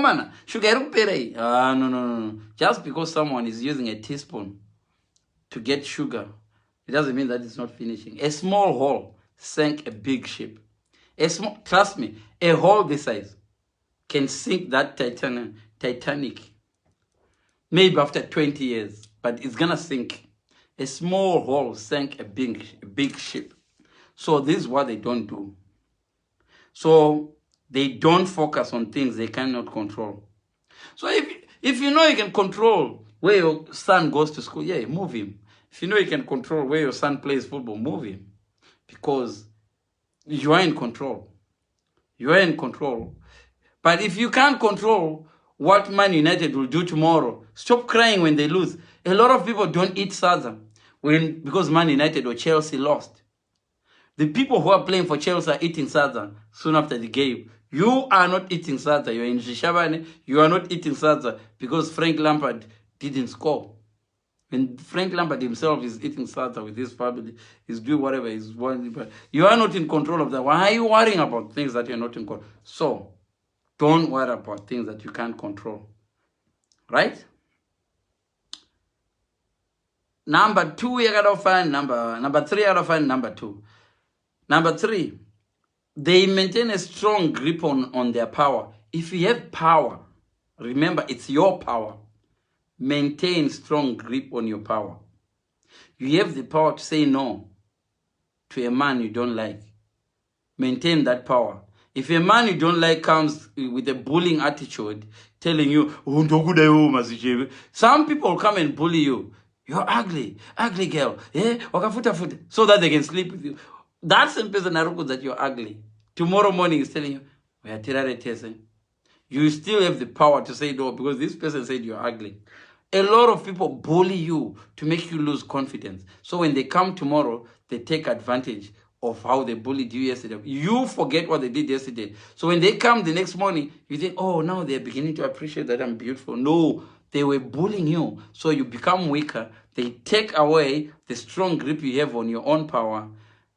Komana, sugar pere. Ah, no. Just because someone is using a teaspoon to get sugar, it doesn't mean that it's not finishing. A small hole sank a big ship. Trust me, a hole this size can sink that Titanic. Maybe after 20 years, but it's gonna sink. A small hole sank a big ship. So this is what they don't do. So they don't focus on things they cannot control. So if you know you can control where your son goes to school, yeah, move him. If you know you can control where your son plays football, move him. Because you are in control. You are in control. But if you can't control what Man United will do tomorrow, stop crying when they lose. A lot of people don't eat sadza because Man United or Chelsea lost. The people who are playing for Chelsea are eating sadza soon after the game. You are not eating sadza. You're in Shishabane. You are not eating sadza because Frank Lampard didn't score. And Frank Lampard himself is eating sadza with his family. He's doing whatever he's wanting. But you are not in control of that. Why are you worrying about things that you're not in control? So, don't worry about things that you can't control. Right? Number 2, you gotta find number 3, you gotta find number 2. Number 3, they maintain a strong grip on their power. If you have power, remember it's your power. Maintain strong grip on your power. You have the power to say no to a man you don't like. Maintain that power. If a man you don't like comes with a bullying attitude, telling you, some people come and bully you. You're ugly girl. So that they can sleep with you. That same person that you're ugly. Tomorrow morning is telling you, you still have the power to say no because this person said you're ugly. A lot of people bully you to make you lose confidence. So when they come tomorrow, they take advantage of how they bullied you yesterday. You forget what they did yesterday. So when they come the next morning, you think, oh, now they're beginning to appreciate that I'm beautiful. No, they were bullying you. So you become weaker. They take away the strong grip you have on your own power.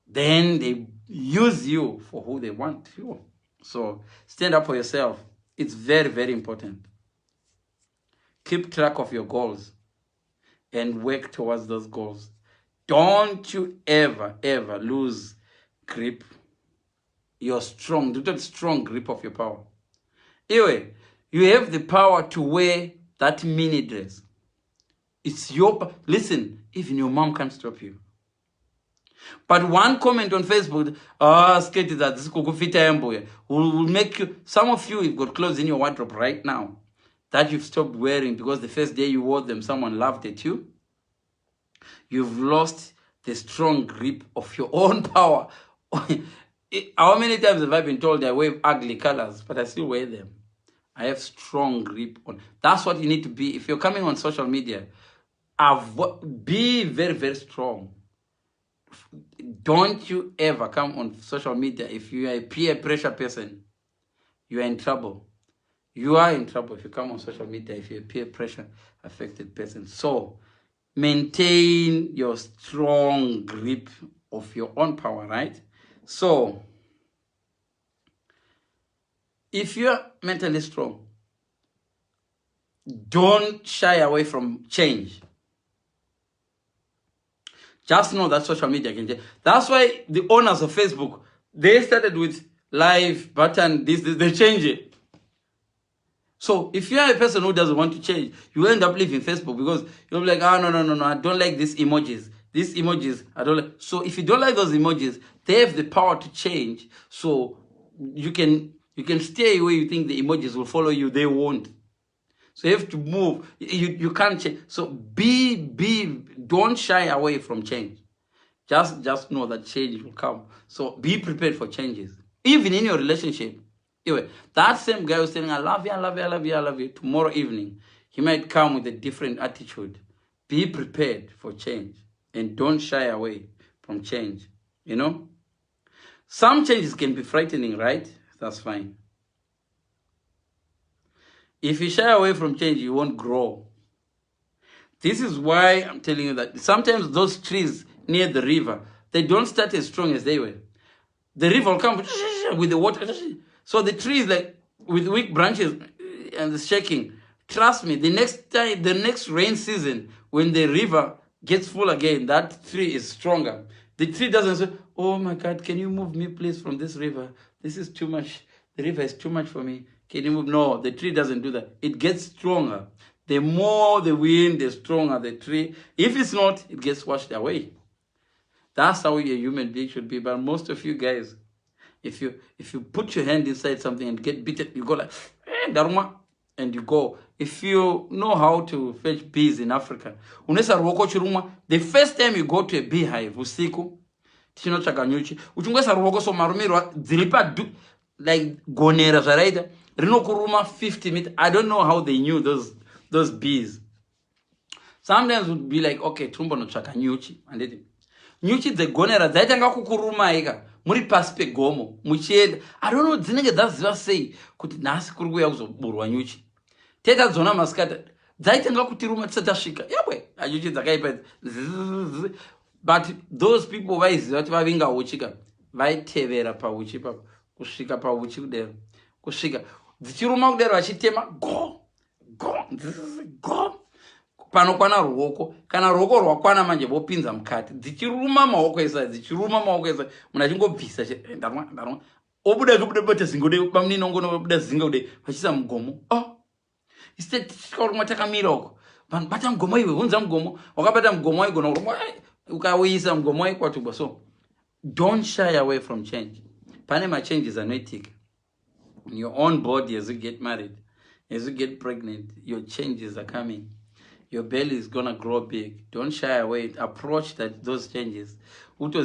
Then they use you for who they want you. So stand up for yourself. It's very, very important. Keep track of your goals and work towards those goals. Don't you ever lose grip. Your strong grip of your power. Anyway, you have the power to wear that mini dress. It's your... Listen, even your mom can't stop you. But one comment on Facebook, skate is that this will make you... Some of you have got clothes in your wardrobe right now that you've stopped wearing because the first day you wore them, someone laughed at you. You've lost the strong grip of your own power. How many times have I been told I wear ugly colors, but I still wear them? I have strong grip on. That's what you need to be. If you're coming on social media, be very, very strong. Don't you ever come on social media. If you are a peer pressure person, you are in trouble. You are in trouble if you come on social media, if you're a peer pressure affected person. So, maintain your strong grip of your own power, right? So, if you're mentally strong, don't shy away from change. Just know that social media can change. That's why the owners of Facebook, they started with live button, they change it. So if you're a person who doesn't want to change, you end up leaving Facebook because you'll be like, no, I don't like these emojis. These emojis, I don't like. So if you don't like those emojis, they have the power to change. So you can stay where you think the emojis will follow you. They won't. So you have to move. You can't change. So don't shy away from change. Just know that change will come. So be prepared for changes. Even in your relationship. Anyway, that same guy who's saying, I love you, I love you, I love you, I love you. Tomorrow evening, he might come with a different attitude. Be prepared for change. And don't shy away from change. You know? Some changes can be frightening, right? That's fine. If you shy away from change, you won't grow. This is why I'm telling you that sometimes those trees near the river, they don't start as strong as they were. The river will come with the water. So the trees, like with weak branches, and it's shaking. Trust me, the next rain season, when the river gets full again, that tree is stronger. The tree doesn't say, oh my God, can you move me please from this river? This is too much. The river is too much for me. Can you move? No, the tree doesn't do that. It gets stronger. The more the wind, the stronger the tree. If it's not, it gets washed away. That's how a human being should be. But most of you guys, if you put your hand inside something and get bitten, you go like, Dharma, and you go. If you know how to fetch bees in Africa, the first time you go to a beehive, usiku, tinotsvaga nyuchi, uchingoisa ruoko somarumirwa dziripa like gonera zvaraita rinokuruma 50 meters. I don't know how they knew those bees. Sometimes would be like, okay, tumbonotsvaga nyuchi, and nyuchi dzegonera dzaitanga kukurumai ka muri pasi pegomo muchienda. I don't know, dzinenge dzaziva sei kuti nhasi kuri kuuya kuzoburwa nyuchi. Tetadzona masikati dzaitanga kutiruma tisati tasvika. Yabwe nyuchi dzakaipa. But those people vaiziva kuti vavinga uchi ka vaitevera pauchi papo kusvika pauchi kudero, kusvika dzichiruma kudero vachitema go panokwana ruoko. Kana ruoko rwakwana manje vopinza mukati, dzichiruma maoko esa, munhu achingobvisa ndarwa obuda bata zingode pamuninongono obuda zinga kude vachisa mugomo. Instead tichikaruma takamira uko, vanhu bata mugomo iwe, unza mugomo, wakabata mugomo waigona kuruma ukauyisa mugomo waikwatuba. So don't shy away from change. Pane machanges anoitika in your own body. As you get married, as you get pregnant, your changes are coming. Your belly is gonna grow big. Don't shy away. Approach those changes. And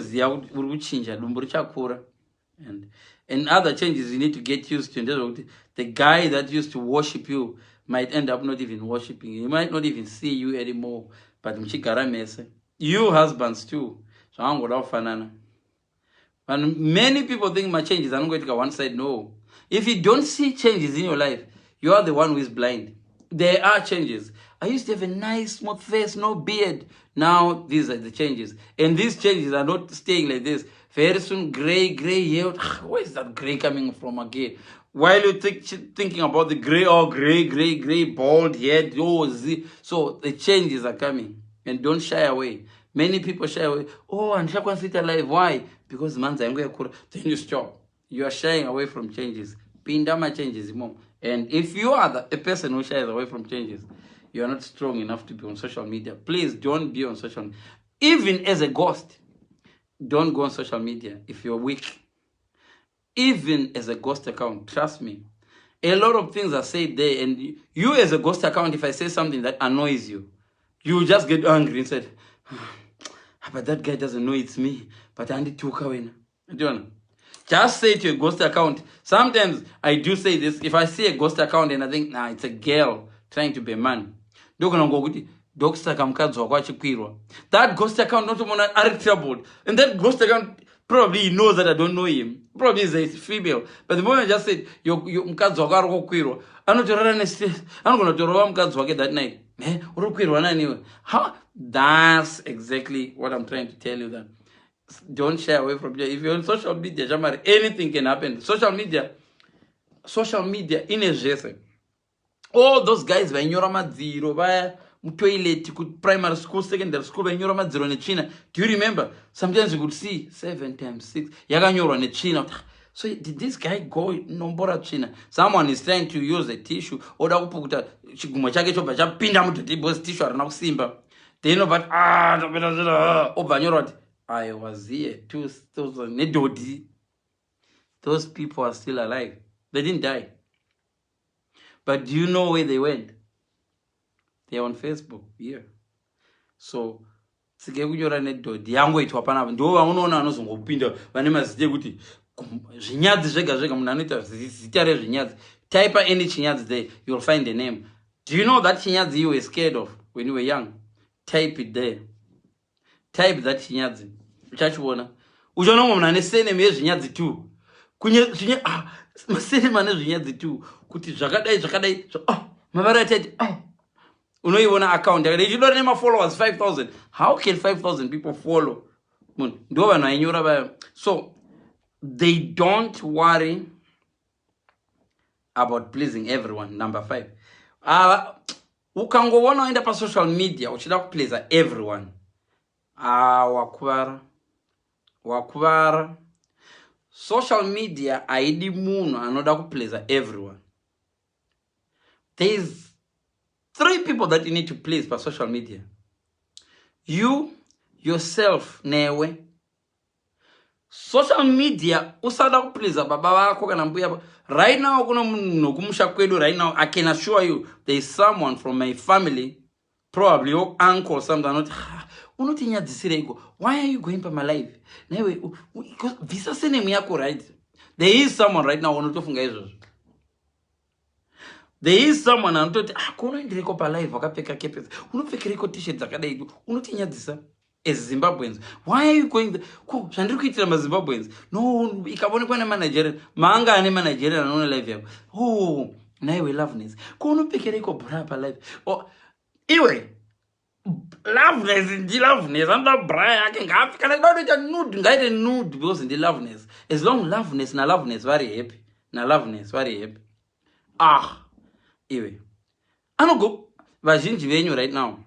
other changes you need to get used to. The guy that used to worship you might end up not even worshiping you. He might not even see you anymore. But you husbands too. So I'm going to and many people think my changes are not going to go one side. No. If you don't see changes in your life, you are the one who is blind. There are changes. I used to have a nice smooth face, no beard. Now these are the changes. And these changes are not staying like this. Very soon, gray hair. Where is that gray coming from again? While you're thinking about the gray, gray, bald head. So the changes are coming. And don't shy away. Many people shy away. Oh, and Shakwan sit alive. Why? Because man's angry. Then you stop. You are shying away from changes. Pindama changes, mom. And if you are a person who shies away from changes, you are not strong enough to be on social media. Please don't be on social media. Even as a ghost, don't go on social media if you're weak. Even as a ghost account, trust me. A lot of things are said there, and you as a ghost account, if I say something that annoys you, you just get angry and say, but that guy doesn't know it's me. But I need to walk away. Do you know? Just say to a ghost account. Sometimes I do say this. If I see a ghost account and I think, nah, it's a girl trying to be a man. That ghost account not are troubled. And that ghost account probably knows that I don't know him. Probably is a female. But the moment I just said, you mkadzoga roko kwiro. I'm not going to rob mkadzoga that night. How? That's exactly what I'm trying to tell you. That don't shy away from it. If you're on social media, anything can happen. Social media in a jesse. All those guys by Nyorama by toilet, primary school, secondary school, by Nyorama in China. Do you remember? Sometimes you could see 7 times 6. Yaga in China. So did this guy go nombora China? Someone is trying to use a tissue or the pinda to the tissue or now simba. They know but I was here 2000. Those people are still alive. They didn't die. But do you know where they went? They're on Facebook here. So sikekunyora nedodi yangu itu hapana ndo vanoona vanozongopinda vane mazite kuti zvinyadzi zvega zvega munhu anoita zita rezvinyadzi. Type any chinyadzi there, you'll find a name. Do you know that chinyadzi you were scared of when you were young? Type it there. Type that chinyadzi. Uchachiona. Uchaona munhu ane surname yezvinyadzi tu. Kunye masurname ane zvinyadzi tu. Kuti zvakadai mavara atati unoiona account yakadai ichidori nema followers 5,000. How can 5,000 people follow? Ndo vanhu vainyora vayo. So they don't worry about pleasing everyone. Number 5. Ukangoona uenda pa social media uchida kupleasa everyone. Wakuvara. Social media haidi munhu anoda kupleasa everyone. There is 3 people that you need to please by social media. You, yourself, newe. Social media usada kupleasa baba vako kana mbuya. Right now kuna munhu kumusha kwedu right now, I can assure you there is someone from my family, probably your uncle or something, not why are you going by my life? Because visa sene miyako, right? There is someone right now unotofunga izvo. There is someone anototi kunoendereko pa live wakapfeka kepesi. Unopfekereko t-shirt dzakadai. Unotinyadzisa as Zimbabweans. Why are you going there? Zvandiri kuitira maZimbabweans. No, ikaonekwa nemanigerian. Maanga ane manigerian anoona live yako. Oh, naiwe loveness. Unopfekereko bra pa live. Oh, iwe loveness ndi loveness. Anda bra yake ngapi kana kuita nude ngaite nude because ndi loveness. As long loveness na loveness very happy. Na loveness very happy. Iwe anogo vazhinji venyu right now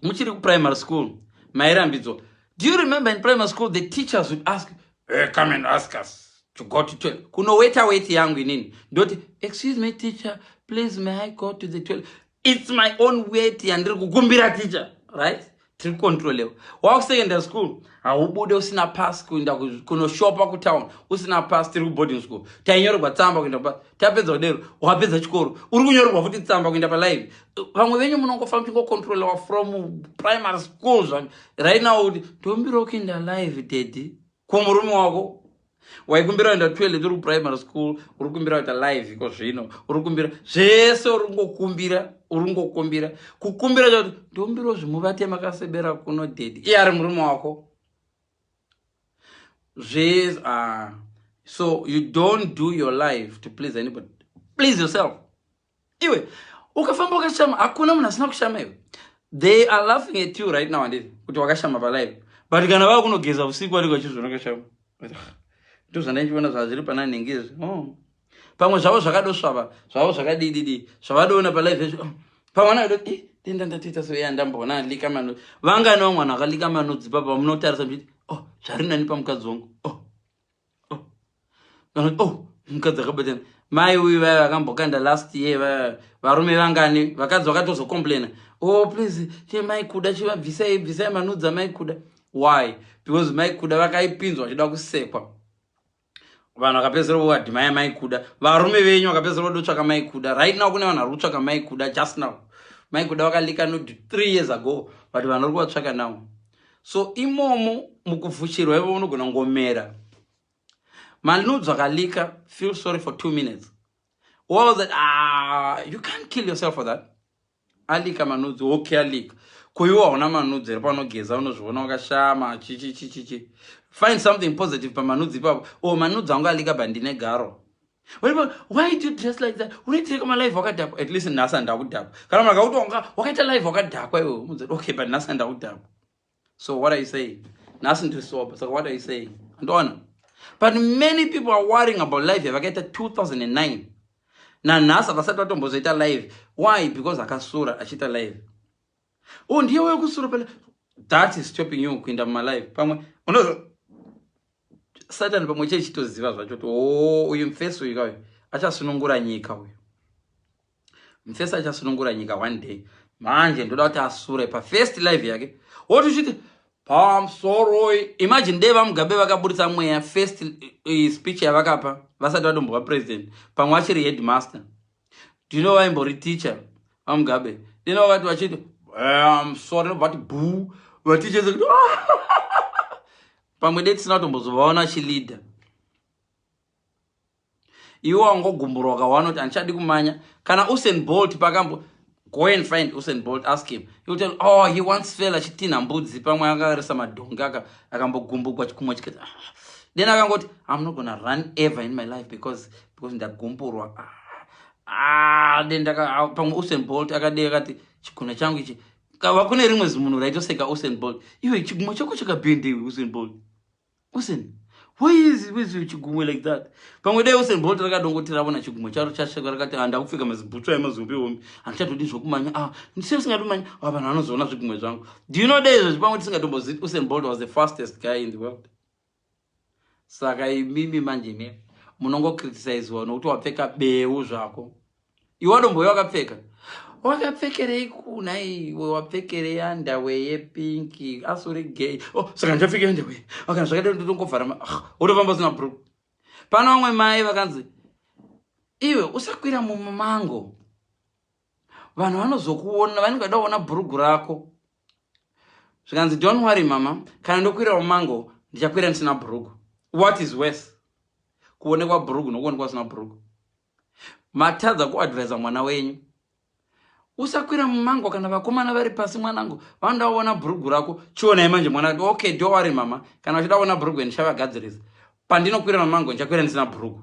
muchiri ku primary school mairambidzo. Do you remember in primary school the teachers would ask, hey, come and ask us to go to toilet. Kuno wait yangu inini ndoti, excuse me teacher, please may I go to the toilet. It's my own wait yandiri kukumbira teacher, right? Tiri control level. Wa secondary school aubude usina pass kuenda kuno shopa ku town, usina pass tiri ku boarding school. Tainyorwa tsamba kuenda pa tapedza kudero wapedza chikoro uri kunyorwa futi tsamba kuenda pa live. Vamwe venyu munongofamba ngo control level from primary schools right now. Tombiro kuenda live daddy kumurume wako waikumbira kuenda toilet uri primary school, uri kumbira kuenda live iko zvino, uri kumbira zvese uri ngokumbira kukumbira kuti ndombiro zvimuvate makasebera kuno daddy iye ari murume wako. So you don't do your life to please anybody. Please yourself. Iwe ukafamba ukashama hakuna munhu asina kushama iwe. They are laughing at you right now and kuti wakashama pa live. But kana vava kunogeza usiku vari kwachizvona kashama. Ndozvandachiona zvazviri pana nengezi. Pamwe zvavo zvakadosvava, zvavo zvakadididi, zvavadoona pa live zvezvo. Pamwe anadoti denda ndatoita so yandambona alika mano. Vanga no mwana akalika mano dzipapa munotarisa kuti zvari nani pamukadzi wangu. Mukadzi akabatana. Mai uyu vakambokanda last year varume vangani vakadzi vakatozo complain. Please mai kuda chivabvisai manudza mai kuda. Why? Because mai kuda vakaipinzwa chida kusekwa. Vanhu vakapedzera kuadhimaya mai kuda. Varume venyu vakapedzera kudotsvaka mai kuda. Right now kune vanhu vari kutsvaka mai kuda just now. Mai kuda vakalika no 3 years ago, but vanhu vari kuvatsvaka now. So imomo mukuvhuchirwa ivo unogona ngomera. Manudzi akalika, feel sorry for 2 minutes. What was that? You can't kill yourself for that. Alika manudzi, okay alika. Kuiwa una manudzi eri panogeza unozviona wakashama chichi. Find something positive pa manudzi ipapo. Manudzi angu alika bandine garo. Why do you dress like that? Unoitireka ma live wakadhakwa. At least nasa ndakudhakwa. Kana makakuti wakaita live wakadhakwa iwe. Okay, but nasa ndakudhakwa. So what are you saying? Nasa ndisoba. So what are you saying? Ndona. But many people are worrying about life. Vakaita 2009. Na nasa vasati vatombozoita live. Why? Because akasura achita live. Ndiye wewe kusura pale. That is stopping you kuenda my life. Pamwe unozo Satan pamwe chitoziva zvacho kuti uyu mfeso uyu kawe achasunungura nyika uyu. Mfeso achasunungura nyika one day. Manje ndoda kuti asure pa first live yake. Wotuchiti sorrow. Imagine Deva Mugabe vakabudisa mweya first speech yavakapa vasati vadombowa president. Pamwe achiri headmaster. Do you know why mbori teacher Mugabe? Do you know what vachiti I'm sorry but boo. But teachers pamwe date sinatombozovaona chileader. Iwo wangogumburwa wakawana kuti andichadi kumanya. Kana Usain Bolt pakambo go and find Usain Bolt, ask him. He will tell, he once fell achitina mbudzi pamwe akarisa madhonga akambogumbukwa chikumwe chikati. Then akangoti, I'm not gonna run ever in my life because ndagumburwa. Then pamwe Usain Bolt akadeka kati chikunwe changu ichi. Kune rimwe zimunhu raitoseka Usain Bolt. Iwe chigumwe chako chakapende iwe Usain Bolt. Usain, Why is chigumwe like that? Pamwe dai Usain Bolt rakadongotira bona chigumwe charo chasheka rakati handa kupfeka mazibhutsu emazumbi omi handichatodi zvokumanya ndisingatomanya vanhu vanozoona zvigumwe zvangu. Do you know days pamwe tisingatombozivi Usain Bolt was the fastest guy in the world? Saka imimi manje ime munongokriticizewa nokuti wapfeka beu zvako. Iwe wadomboya wakapfekerei kuna iwe wapfekerei underwear yepinki asori gay saka ndichapfeka underwear kana zvakadai ndotongobvara wotofamba usina bhuruku. Pana vamwe mai vakanzi iwe usakwira mumumango vanhu vanozokuona vanenge vada kuona bhurugu rako. Zvikanzi don't worry mama, kana ndokwira mumango ndichakwira ndisina bhurugu. What is worse, kuonekwa bhurugu nokuonekwa usina bhurugu? Matadza kuadvisa mwana wenyu usakwira mumango kana vakomana vari pasi mwanangu vanoda kuona bhurugu rako. Chionai manje mwana, okay don't worry mama, kana vachida kuona bhurugu ndichavagadzirisa. Pandinokwira mumango ndichakwira ndisina bhurugu.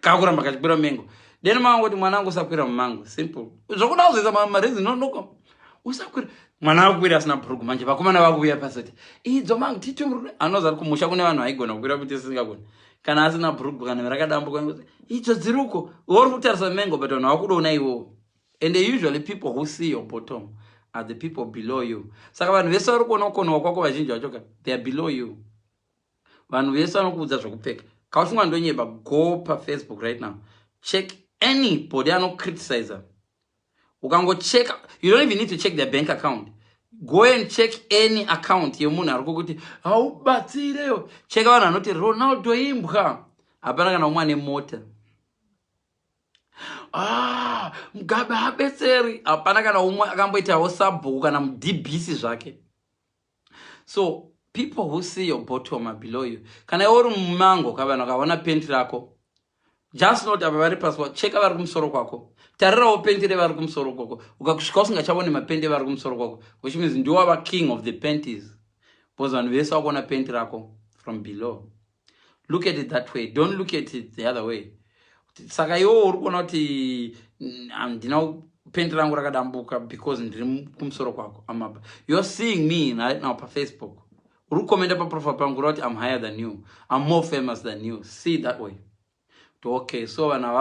Kakuramba kachikwira mumengo then mama kuti mwanangu usakwira mumango. Simple. Zvokuda kuzoisa marezi nonoko usakwira mwana akukwira asina bhurugu. Manje vakomana vakuuya pasati idzo mangu titi anoza ari kumusha kune vanhu vaigona kukwira kuti singagona kana asina bhurugu kana rakadambuka idzo dziruko uri kutarisa mumengo but vanhu vakudoona iwowo. And usually people who see your bottom are the people below you. Saka vanhu vese vari kuona kukonawa kwako vazhinji vachoka they are below you. Vanhu vese vanokuudza zvokupfeka. Kaushunga ndonyeba, go paFacebook right now, check anybody anocriticizer. Ukangocheka, you don't even need to check their bank account. Go and check any account yemunhu ari kukuti haubatsireyo. Cheka vanhu vanoti Ronaldo imbwa hapana kana umwe ane mota. Mugabe habetseri hapana kana umwe akamboitawo sabhuku kana mudbc zvake. So people who see your bottom are below you. Kana iwe uri mumango kavanhu vakaona penti rako, just not ava vari pasi, cheka vari kumusoro kwako, tarirawo penti revari kumusoro kwako. Ukakusvika usingachaoni mapendi evari kumusoro kwako, which means ndiwava king of the panties, because vanhu vese vakuona penti rako from below. Look at it that way, don't look at it the other way. Saka iwo uri kuona kuti ndina penti rangu rakadambuka because ndiri kumusoro kwako. You're seeing me right now paFacebook. Uri kukomenda paprofile pangu kuti I'm higher than you, I'm more famous than you. See it that way. Okay, so vanhu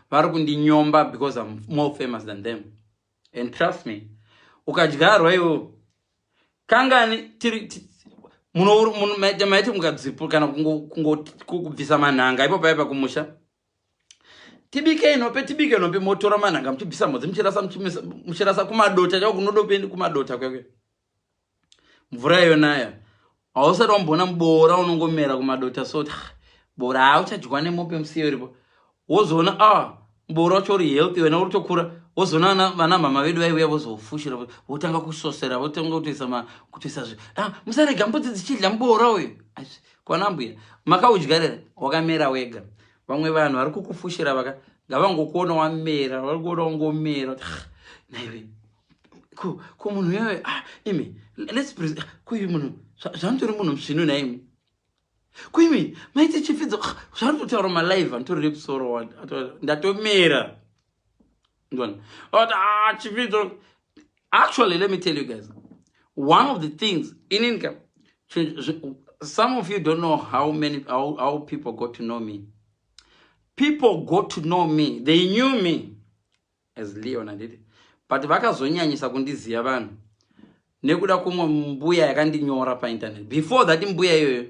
vari kundinyomba because I'm more famous than them. And trust me, ukadyarwa iwo kangani maiti mukadzipu kana kubvisa manhanga ipo paipa kumusha, tibike inope motora manhanga muchibvisa mhodzi muchirasa kumadota chako kunodopendi kumadota kwekwe mvura yonaya hausati wambona mubora unongomera kumadota so bora hauchadyiwa nemope musiyo iripo wozoona mubora wacho uri healthy wena uri tokura wozoona vana mama vedu vaiuya vozofushira votanga kusosera votanga kutoisa musarega mbudzi dzichidya mubora uyu kwana mbuya makaudyarira wakamera wega. Vamwe vanhu vari kukufushira ngavangokuona wamera vari kuona wangomera naiwe ko munhu yawe imi let's present kuyu munhu zvamutori munhu musvinu naimi kuimi maiti chifidza zvamutotaura malive antorire kusoro ndatomera ndona chifidza. Actually, let me tell you guys, one of the things in income, some of you don't know how people got to know me. People got to know me, they knew me as Leon and it, but vakazonyanyisa kundiziva vanhu nekuda kumwe mbuya yakandinyora painternet. Before that mbuya iyoyo,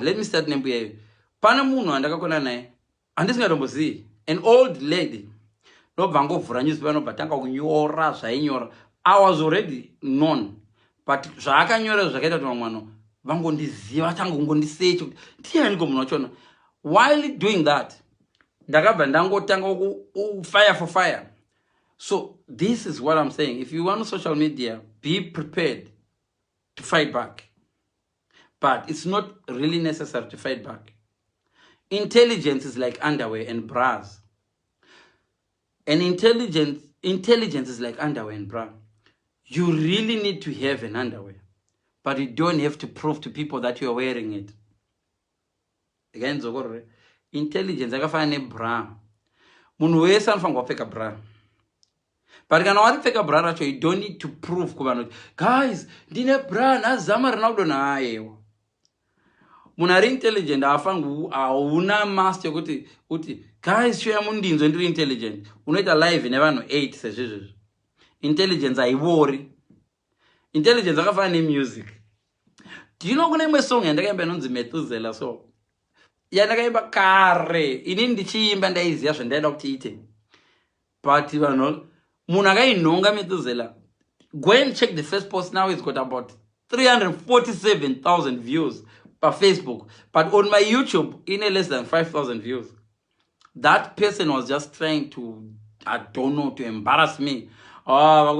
let me start nembuya iyoyo. Pana munhu andakakona naye handisingatombozivi, an old lady nobva ngovhura newspaper nobatanga kunyora zvainyora. I was already known, but zvaakanyora zvakaita kuti vamwe vangondiziva vatanga kungondisecha kuti ndianiko munhu wachona. While doing that, ndakabva ndangotanga fire for fire. So this is what I'm saying. If you want social media, be prepared to fight back. But it's not really necessary to fight back. Intelligence is like underwear and bras. And intelligence is like underwear and bra. You really need to have an underwear, but you don't have to prove to people that you are wearing it. Again, intelligence yakafana nebra. Munhu wese anofanirwa kupfeka bra. But kana waripfeka bra racho, you don't need to prove kuvanhu, guys, ndine bra nazama Ronaldo naayewo. munhu ari intelligent hauna master kuti guys shoya mundinzwe ndiri intelligent unoita live nevanhu 8 sezvizvizvi. Intelligence haivori. Intelligence akafanana nemusic. Do you know kune imwe song yandakaimba inonzi Methuselah so yandakaimba kare inini ndichiimba ndaiziva zvandaida kuti ite but munhu akainhonga Methuselah, go and check the first post now. It's got about 347,000 views per Facebook, but on my YouTube in less than 5,000 views. That person was just trying to, I don't know, to embarrass me. And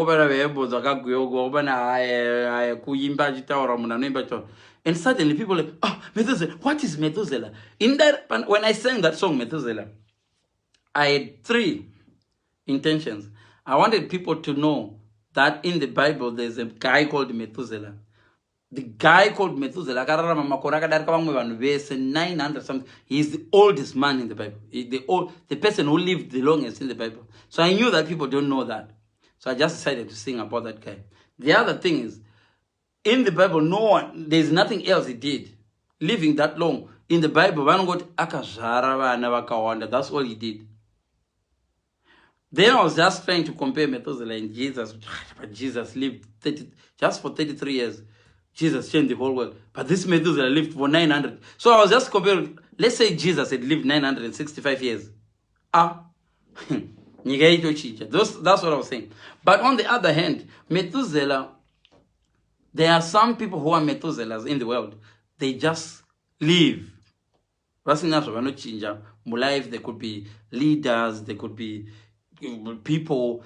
suddenly people like, oh, Methuselah, what is Methuselah? In that, when I sang that song, Methuselah, I had 3 intentions. I wanted people to know that in the Bible, there's a guy called Methuselah. The guy called Methuselah, 900 something. He's the oldest man in the Bible. The person who lived the longest in the Bible. So I knew that people don't know that. So I just decided to sing about that guy. The other thing is, in the Bible, there's nothing else he did. Living that long. In the Bible, that's all he did. Then I was just trying to compare Methuselah and Jesus. But Jesus lived just for 33 years. Jesus changed the whole world. But this Methuselah lived for 900. So I was just comparing. Let's say Jesus had lived 965 years. That's what I was saying. But on the other hand, Methuselah, there are some people who are Methuselahs in the world. They just live. Life, they could be leaders, they could be people.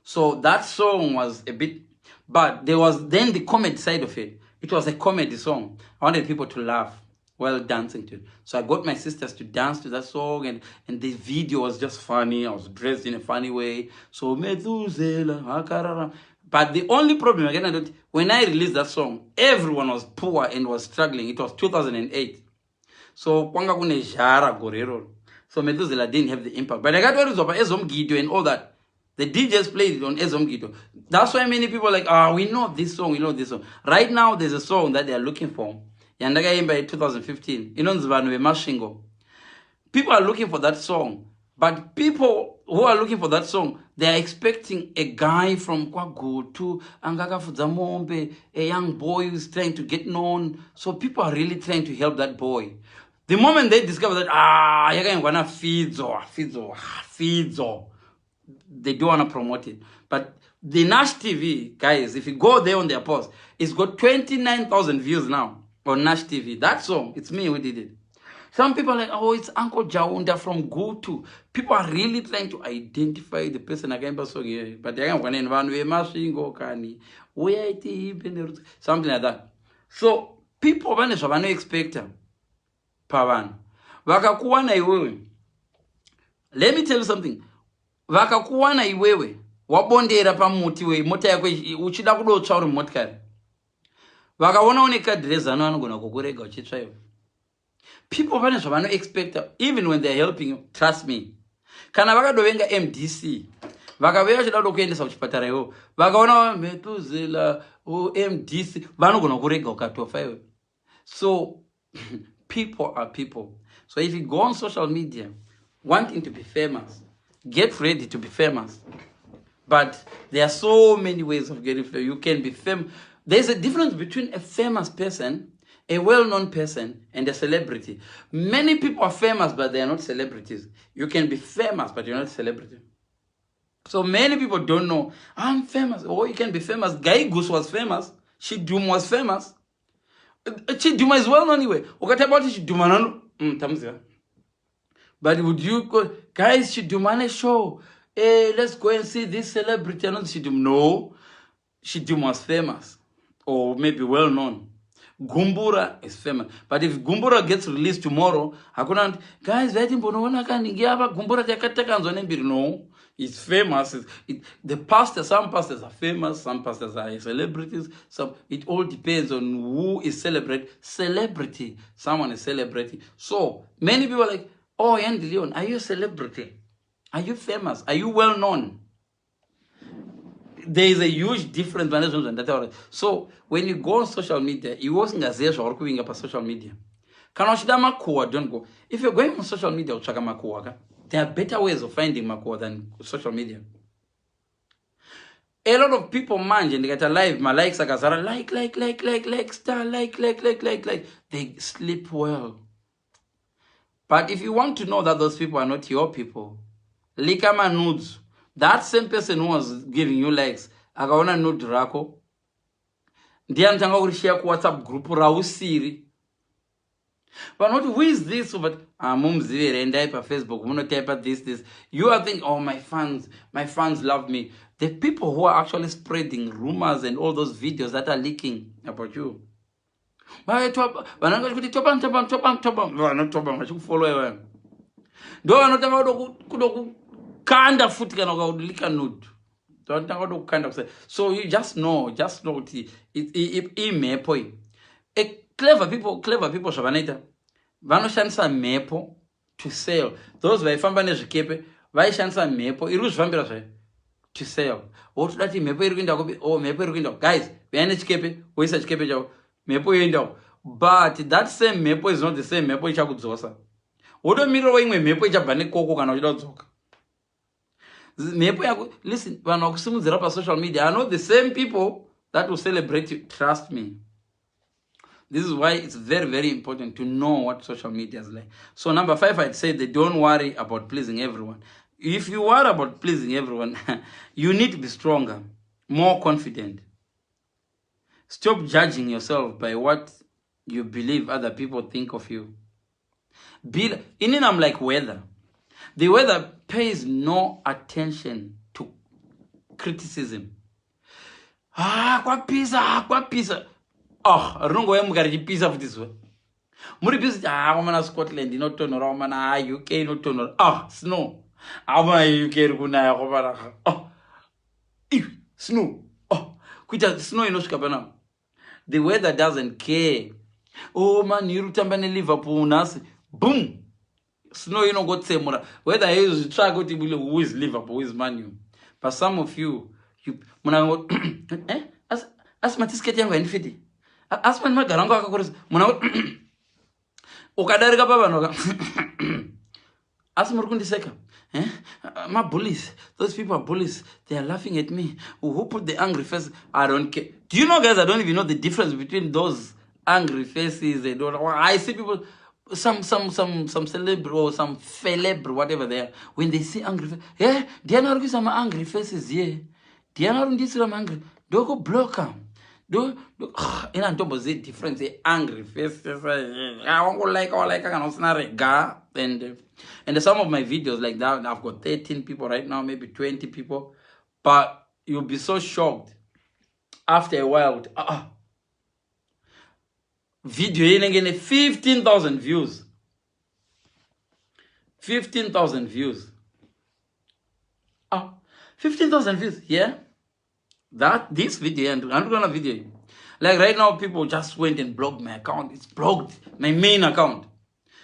So that song was a bit, but there was then the comedy side of it. It was a comedy song. I wanted people to laugh while dancing to it. So I got my sisters to dance to that song, and the video was just funny. I was dressed in a funny way. So Methuselah. But the only problem again, when I released that song, everyone was poor and was struggling. It was 2008. So kwanga kune jara gorero. So Methuselah didn't have the impact. But I got worries about Ezom Gido and all that. The DJs played it on Ezom Gido. That's why many people are like, we know this song, we know this song. Right now, there's a song that they are looking for. Yandaga by 2015. People are looking for that song. But people who are looking for that song, they are expecting a guy from Kwagutu, Angaka Fudzamombe, a young boy who's trying to get known. So people are really trying to help that boy. The moment they discover that, you're going to feeds, they don't want to promote it. But the Nash TV, guys, if you go there on their post, it's got 29,000 views now on Nash TV. That song, it's me who did it. Some people are like, it's Uncle Jaunda from Gutu. People are really trying to identify the person again. But they're going something like that. So people don't expect them. Let me tell you something. Vakakuwana iwewe wabondera pamuti we mota yakwe uchida kudotsva uri motikari vakaona une kadreza anogona kukurega uchitsva iwe. People vane zvavano expect even when they're helping you. Trust me, kana vakadovenga MDC vakauya vachida kuendesa kuchipatara iwo vakaona Methuselah MDC vanogona kurega ukatofa iwe. So people are people. So if you go on social media wanting to be famous, get ready to be famous. But there are so many ways of getting famous. You can be famous. There's a difference between a famous person, a well-known person, and a celebrity. Many people are famous, but they are not celebrities. You can be famous, but you're not a celebrity. So many people don't know, I'm famous. Or you can be famous. Guy Goose was famous. Shidum was famous. Chiduma is well-known anyway. Okay, about Shiduma, but would you go, guys, Shidumane show? Hey, let's go and see this celebrity. No, Shidum was famous. Or maybe well-known. Gumbura is famous. But if Gumbura gets released tomorrow, guys, no, it's famous. The pastors, some pastors are famous, some pastors are celebrities. It all depends on who is celebrity. Someone is celebrity. So many people are like, oh, Andy Leon, are you a celebrity? Are you famous? Are you well known? there is a huge difference. So when you go on social media, you also going up social media. Kana uchida makuwa, don't go. If you're going on social media, uchaka makuwa, there are better ways of finding makuwa than social media. A lot of people manage and they get a live, my likes are like, star, like. They sleep well. But if you want to know that those people are not your people, likama nudes. That same person who was giving you likes, akaona nude rako. Ndiye anatanga kurishare ku WhatsApp group rausiri. But not who is this? But mumzivere and type Facebook, muno type this. You are thinking, oh, my fans love me. The people who are actually spreading rumors and all those videos that are leaking about you. So you just know it. Clever people shavaneta vanoshandisa mhepo to sell. Those vaifamba nezvikepe vaishandisa mhepo iri kuzvifambira zvayo to sell. Wotodati mhepo iri kuenda kupi? Oh, mhepo iri kuenda. Guys, vaine chikepe, woisa chikepe chavo, mhepo yoenda. But that same mhepo is not the same mhepo ichakudzosa. Wotomirirawo imwe mhepo ichabva nekoko kana uchida kudzoka. Mhepo yako, listen, vanhu vakusimudzira pa social media are not the same people that will celebrate you. Trust me. This is why it's very, very important to know what social media is like. So number 5, I'd say that don't worry about pleasing everyone. If you worry about pleasing everyone, you need to be stronger, more confident. Stop judging yourself by what you believe other people think of you. I'm like weather. The weather pays no attention to criticism. Kwapisa. Oh, rungo ya mugari pizza for this way. Muri pizza mana Scotland no tonora mana UK no tonora. Snow. Ama UK kuna ya kobara. Snow. Kuita snow inoshikapana. The weather doesn't care. Oh man, yurutamba ne Liverpool nasi. Boom. Snow inogotsemura. Whether is try go to who is Liverpool, who is Man U. But some of you muna as matisketi yangu yanifiti. Asman magarango akakoreza muna ukadarika baba noka asmur kundiseka my bullies, those people are bullies, they are laughing at me. Who put the angry face? I don't care. Do you know, guys, I don't even know the difference between those angry faces and all. I see people, some celeb or some celeb, whatever they are, when they see angry faces, they are not some angry faces, they are not this angry, don't go block them. Do in a double Z difference, angry faces. I won't go like all like and some of my videos like that, I've got 13 people right now, maybe 20 people, but you'll be so shocked after a while. Video in 15,000 views. 15,000 views. 15,000 views, yeah. This video, and I'm gonna video. Like right now, people just went and blocked my account. It's blocked, my main account.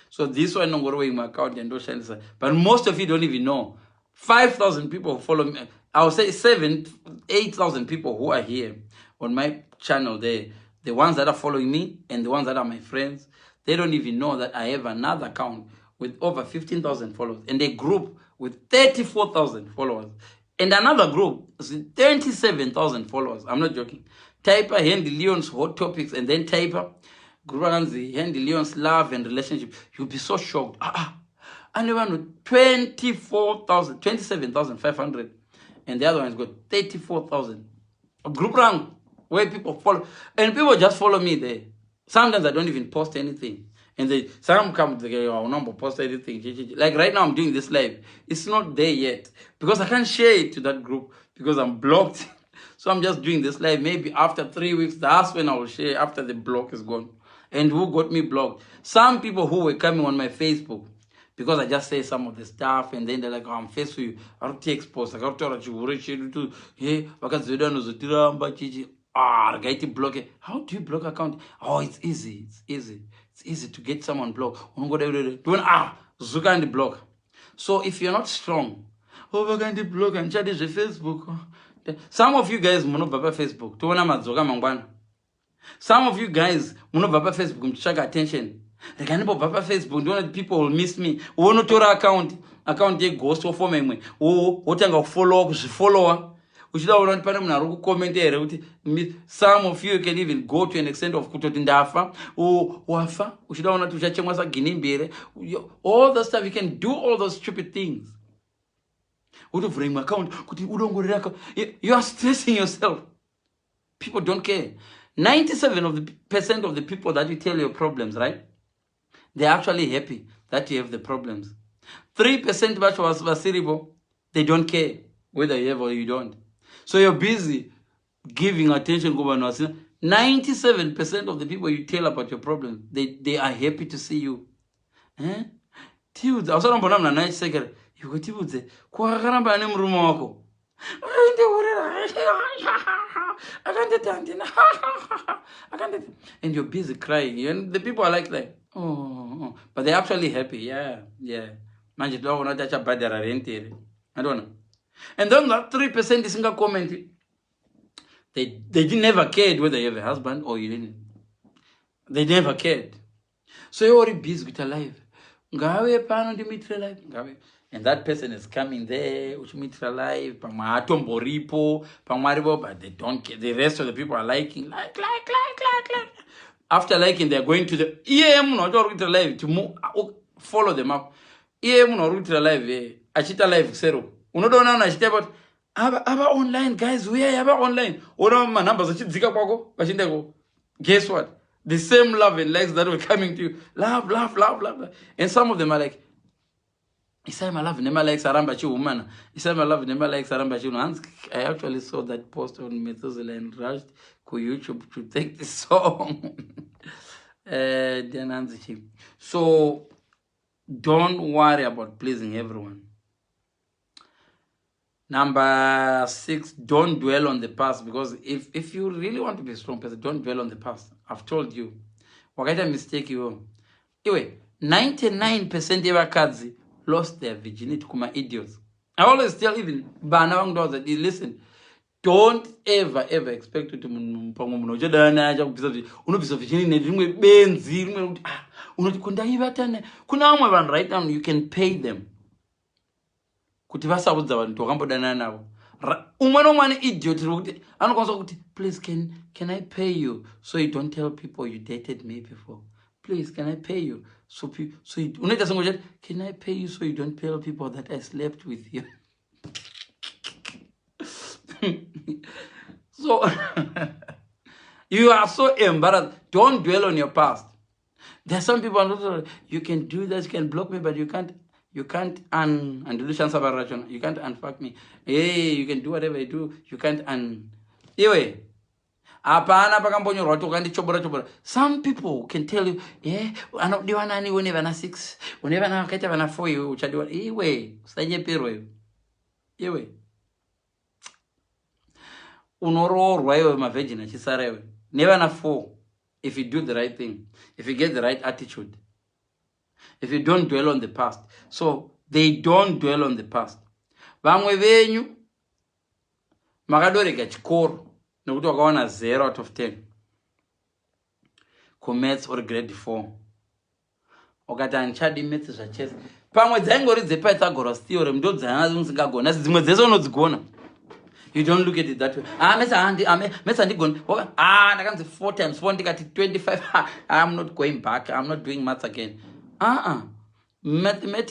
So this one I'm going to my account and do share. But most of you don't even know. 5,000 people follow me. I would say 8,000 people who are here on my channel. The ones that are following me and the ones that are my friends, they don't even know that I have another account with over 15,000 followers and a group with 34,000 followers. And another group is 27,000 followers. I'm not joking. Type Henry Leon's hot topics and then type Granzi, Henry Leon's love and relationship. You'll be so shocked. I never know 27,500. And the other one's got 34,000. A group rank where people follow. And people just follow me there. Sometimes I don't even post anything. And some come to the number post anything. Like right now I'm doing this live. It's not there yet. Because I can't share it to that group because I'm blocked. So I'm just doing this live. Maybe after 3 weeks, that's when I will share after the block is gone. And who got me blocked? Some people who were coming on my Facebook because I just say some of the stuff and then they're like, I'm faced with you. I don't take exposed. I got to you. Hey, block it. How do you block account? Oh, it's easy. It's easy. It's easy to get someone blocked. Block. So if you're not strong, block and chat is Facebook. Some of you guys munobva Facebook toona madzoka mangwana. Some of you guys munobva Facebook mchitsvaga attention. Rega ndimbobva Facebook ndiona people will miss me. Wonotora account ye-ghost wofoma imwe wotanga kufollowa kuzvifollowa uchida kuona kuti pane munhu ari kukomenta here kuti some of you can even go to an extent of kutoti ndafa wafa uchida kuona kuti uchachemwa saginimbi here. All the stuff, you can do all those stupid things. Utovhura imwe account kuti udongorere account. You are stressing yourself. People don't care. 97% of the people that you tell your problems, right? They're actually happy that you have the problems. 3% bacho vasiripo, they don't care whether you have or you don't. So you're busy giving attention. 97% of the people you tell about your problems, they are happy to see you. Tiudza, usarombona mna night second. You go tiudze, kwakaramba ane murume wako. And you're busy crying. And the people are like that. Oh. But they're actually happy. Yeah. Manje twaona kuti achabhadhara rent here. I don't know. And then that 3% is single comment. They never cared whether you have a husband or you didn't. They never cared. So you're already busy with your life. Ngawe pano ndimitire life. Ngawe. And that person is coming there, which meets alive, but they don't care. The rest of the people are liking, like. After liking, they're going to the EM not live to move, follow them up. EM not live, Achita live zero. Unodona Achita about Aba online, guys, we are online. Oda my numbers, guess what? The same love and likes that were coming to you. Love. And some of them are like, I love never likes Arambachi woman. I love never likes Arambachi. I actually saw that post on Methuselah and rushed to YouTube to take this song. So don't worry about pleasing everyone. Number 6, don't dwell on the past, because if you really want to be a strong person, don't dwell on the past. I've told you. What kind of mistake you? Anyway, 99% of kids lost their virginity to idiots. I always tell even Banawang does that, listen, don't ever expect to right now you can pay them. Idiot. Please, can I pay you so you don't tell people you dated me before? Please, can I pay you so can I pay you so you don't tell people that I slept with you? So you are so embarrassed. Don't dwell on your past. There are some people, you can do this, you can block me, but you can't you can't unfuck me. Hey, you can do whatever you do, you can't anyway. Some people can tell you, yeah, I don't do any whenever na 6, whenever na kete na 4 you which I do anyway. Sanye pero anyway. Unoro rwayo ma virgin chisarewe. Never na 4 if you do the right thing, if you get the right attitude. If you don't dwell on the past. So they don't dwell on the past. Vamwe venyu makadorega chikoro nokuti wakawana 0 out of 10 kumaths or grade 4 ukati anchadi maths zvachese pamwe dzaingori dzepythagoras theorem ndo dzanasingagona asi dzimwe dzese unodzigona. You don't look at it that way. Maths andigona ndakanzi 4 times 4 ndikati 25. I'm not going back. I'm not doing maths again. Mathematics